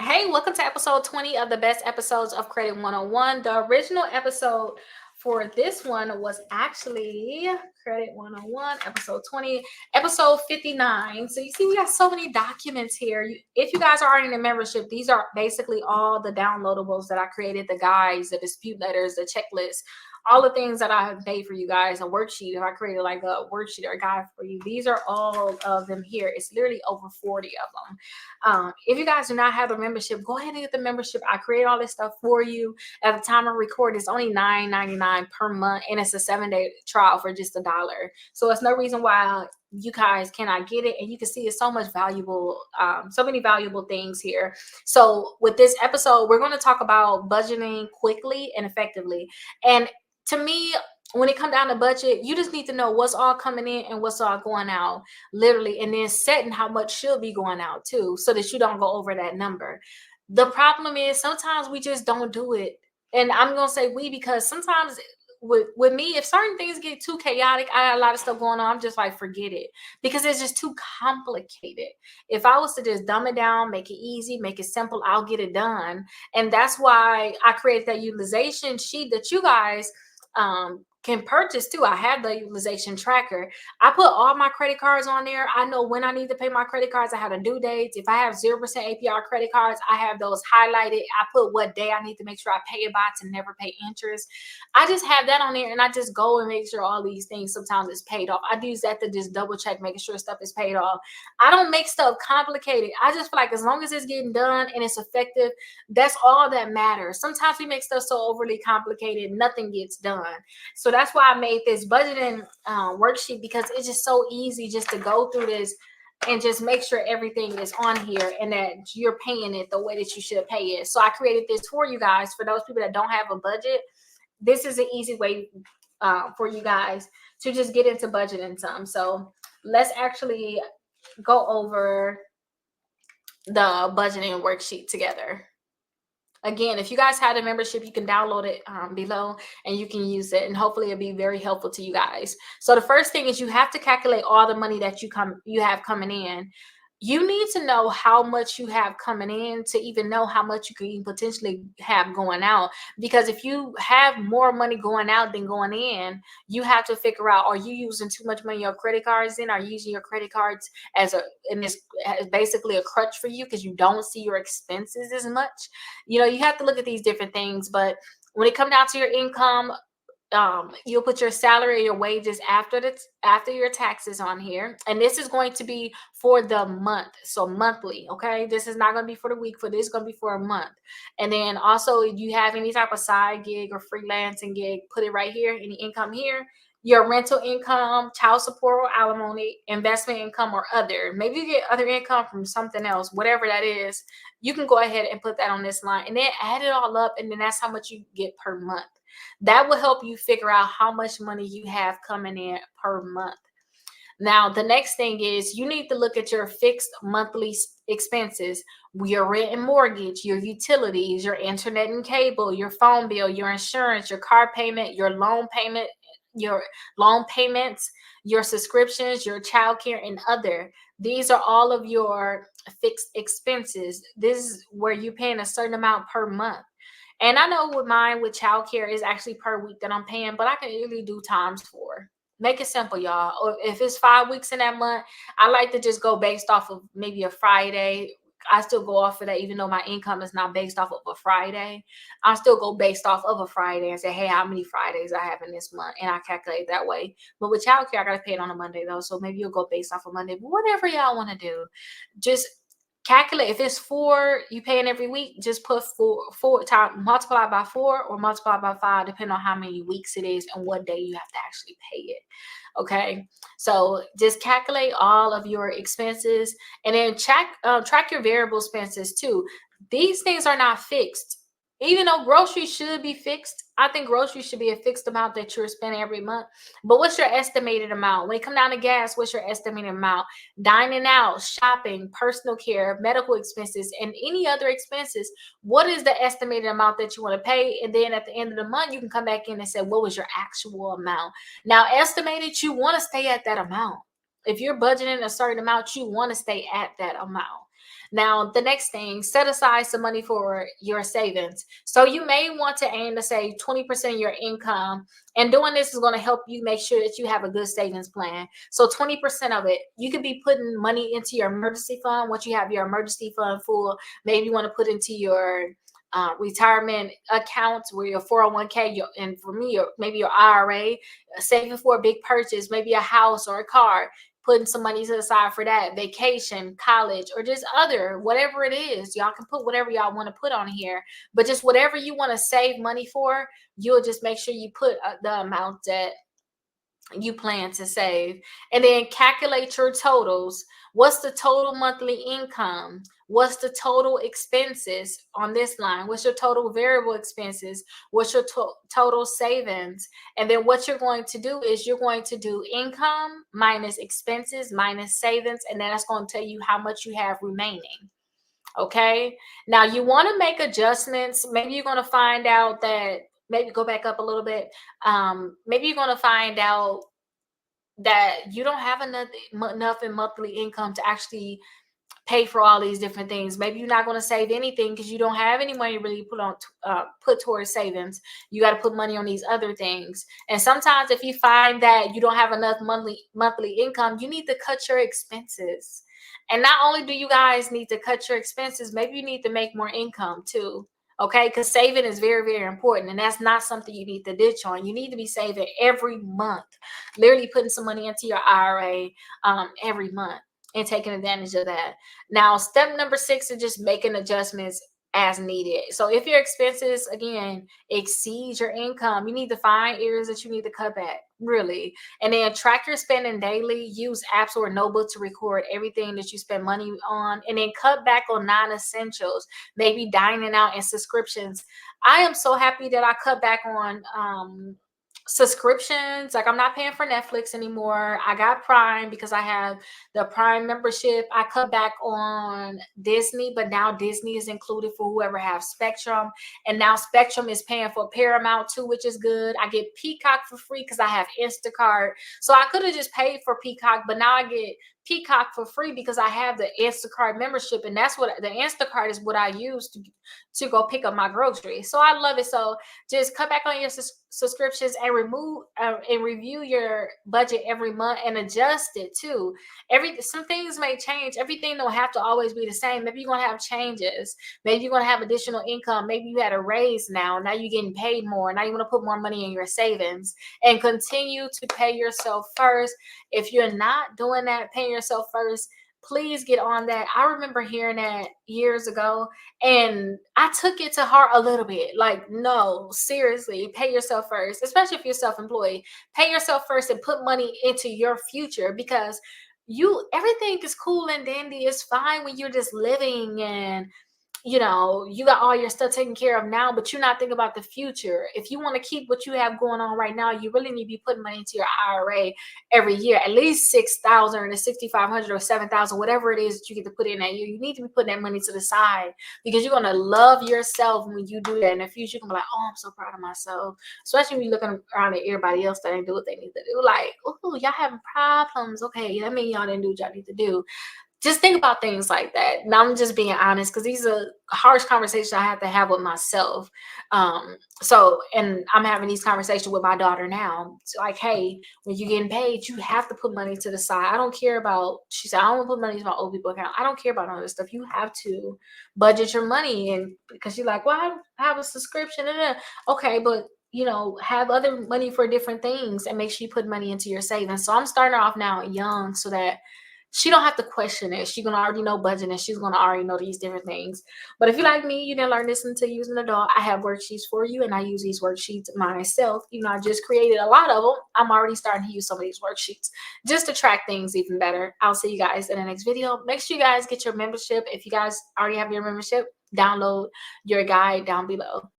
Hey, welcome to episode 20 of the best episodes of Credit 101. The original episode for this one was actually Credit 101, episode 20, episode 59. So you see, we got so many documents here. If you guys are already in a membership, these are basically all the downloadables that I created, the guides, the dispute letters, the checklist, all the things that I have made for you guys, a worksheet. If I created like a worksheet or a guide for you, these are all of them here. It's literally over 40 of them. If you guys do not have a membership, go ahead and get the membership. I create all this stuff for you. At the time of record, it's only $9.99 per month, and it's a 7-day trial for just $1. So it's no reason why you guys cannot get it. And you can see it's so much valuable, so many valuable things here. So with this episode, we're going to talk about budgeting quickly and effectively. And to me, when it comes down to budget, you just need to know what's all coming in and what's all going out, literally, and then setting how much should be going out too, so that you don't go over that number. The problem is sometimes we just don't do it. And I'm gonna say we because sometimes with me, if certain things get too chaotic, I got a lot of stuff going on, I'm just like, forget it, because it's just too complicated. If I was to just dumb it down, make it easy, make it simple, I'll get it done. And that's why I created that utilization sheet that you guys can purchase too. I have the utilization tracker. I put all my credit cards on there. I know when I need to pay my credit cards. I have a due dates. If I have 0% APR credit cards, I have those highlighted. I put what day I need to make sure I pay it by to never pay interest. I just have that on there, and I just go and make sure all these things sometimes is paid off. I use that to just double check, making sure stuff is paid off. I don't make stuff complicated. I just feel like as long as it's getting done and it's effective, that's all that matters. Sometimes we make stuff so overly complicated, nothing gets done. So that's why I made this budgeting worksheet, because it's just so easy just to go through this and just make sure everything is on here and that you're paying it the way that you should pay it. So I created this for you guys. For those people that don't have a budget, this is an easy way for you guys to just get into budgeting some. So let's actually go over the budgeting worksheet together. Again, if you guys had a membership, you can download it below and you can use it, and hopefully it'll be very helpful to you guys. So the first thing is you have to calculate all the money that you have coming in. You need to know how much you have coming in to even know how much you can even potentially have going out. Because if you have more money going out than going in, you have to figure out, are you using too much money on your credit cards in? Are you using your credit cards and this as basically a crutch for you because you don't see your expenses as much? You have to look at these different things. But when it comes down to your income, you'll put your salary, your wages after your taxes on here, and this is going to be for the month, so monthly. Okay, this is not going to be for the week. For this is going to be for a month. And then also, if you have any type of side gig or freelancing gig, put it right here. Any income here, your rental income, child support or alimony, investment income, or other. Maybe you get other income from something else, whatever that is. You can go ahead and put that on this line, and then add it all up, and then that's how much you get per month. That will help you figure out how much money you have coming in per month. Now, the next thing is you need to look at your fixed monthly expenses, your rent and mortgage, your utilities, your internet and cable, your phone bill, your insurance, your car payment, your loan payments, your subscriptions, your child care, and other. These are all of your fixed expenses. This is where you're paying a certain amount per month. And I know with mine, with childcare, is actually per week that I'm paying, but I can really do times 4. Make it simple, y'all. Or if it's 5 weeks in that month, I like to just go based off of maybe a Friday. I still go off of that, even though my income is not based off of a Friday. I still go based off of a Friday and say, hey, how many Fridays I have in this month? And I calculate that way. But with childcare, I got to pay it on a Monday, though. So maybe you'll go based off of Monday. But whatever y'all want to do, just calculate. If it's 4 you paying every week, just put four time, multiply by 4 or multiply by 5, depending on how many weeks it is and what day you have to actually pay it. Okay, so just calculate all of your expenses, and then track your variable expenses too. These things are not fixed. Even though groceries should be fixed, I think groceries should be a fixed amount that you're spending every month. But what's your estimated amount? When it comes down to gas, what's your estimated amount? Dining out, shopping, personal care, medical expenses, and any other expenses, what is the estimated amount that you want to pay? And then at the end of the month, you can come back in and say, what was your actual amount? Now, estimated, you want to stay at that amount. If you're budgeting a certain amount, you want to stay at that amount. Now, the next thing, set aside some money for your savings. So you may want to aim to save 20% of your income. And doing this is going to help you make sure that you have a good savings plan. So 20% of it, you could be putting money into your emergency fund. Once you have your emergency fund full, maybe you want to put into your retirement accounts where your 401k, and for me, maybe your IRA, saving for a big purchase, maybe a house or a car, putting some money to the side for that, vacation, college, or just other, whatever it is. Y'all can put whatever y'all want to put on here, but just whatever you want to save money for, you'll just make sure you put the amount that you plan to save. And then calculate your totals. What's the total monthly income? What's the total expenses on this line? What's your total variable expenses? What's your total savings? And then what you're going to do is you're going to do income minus expenses minus savings, and then that's going to tell you how much you have remaining. Okay, now you want to make adjustments. Maybe you're going to find out that, maybe go back up a little bit. Maybe you're going to find out that you don't have enough in monthly income to actually pay for all these different things. Maybe you're not going to save anything because you don't have any money really put towards savings. You got to put money on these other things. And sometimes if you find that you don't have enough monthly income, you need to cut your expenses. And not only do you guys need to cut your expenses, maybe you need to make more income too. Okay, because saving is very, very important, and that's not something you need to ditch on. You need to be saving every month, literally putting some money into your IRA every month and taking advantage of that. Now, step number 6 is just making adjustments as needed. So if your expenses, again, exceed your income, you need to find areas that you need to cut back, really. And then track your spending daily. Use apps or a notebook to record everything that you spend money on. And then cut back on non-essentials, maybe dining out and subscriptions. I am so happy that I cut back on subscriptions. Like, I'm not paying for Netflix anymore. I got Prime because I have the Prime membership. I cut back on Disney, but now Disney is included for whoever has Spectrum, and now Spectrum is paying for Paramount too, which is good. I get Peacock for free because I have Instacart. So I could have just paid for Peacock, but now I get Peacock for free because I have the Instacart membership, and that's what the Instacart is what I use to go pick up my groceries. So I love it. So just cut back on your subscriptions and remove and review your budget every month and adjust it too. Some things may change. Everything don't have to always be the same. Maybe you're gonna have changes. Maybe you're gonna have additional income. Maybe you had a raise now. Now you're getting paid more. Now you want to put more money in your savings, and continue to pay yourself first. If you're not doing that, paying yourself first, please get on that. I remember hearing that years ago, and I took it to heart a little bit. Like, no, seriously, pay yourself first, especially if you're self-employed. Pay yourself first and put money into your future, because everything is cool and dandy. It's fine when you're just living and you got all your stuff taken care of now, but you're not thinking about the future. If you want to keep what you have going on right now, you really need to be putting money into your IRA every year, at least 6,000 or 6,500 or 7,000, whatever it is that you get to put in that year. You need to be putting that money to the side, because you're going to love yourself when you do that in the future. You're going to be like, oh, I'm so proud of myself. Especially when you're looking around at everybody else that ain't do what they need to do. Like, oh, y'all having problems. Okay, that means y'all didn't do what y'all need to do. Just think about things like that. Now, I'm just being honest, because these are harsh conversations I have to have with myself. And I'm having these conversations with my daughter now. It's like, hey, when you're getting paid, you have to put money to the side. I don't care about, she said, I don't want to put money in my old people account. I don't care about all this stuff. You have to budget your money. And because you're like, well, I have a subscription. Okay, but have other money for different things, and make sure you put money into your savings. So I'm starting off now young so that she don't have to question it. She's gonna already know budgeting. She's gonna already know these different things. But if you like me, you didn't learn this until you was an adult, I have worksheets for you, and I use these worksheets myself. I just created a lot of them. I'm already starting to use some of these worksheets just to track things even better. I'll see you guys in the next video. Make sure you guys get your membership. If you guys already have your membership, download your guide down below.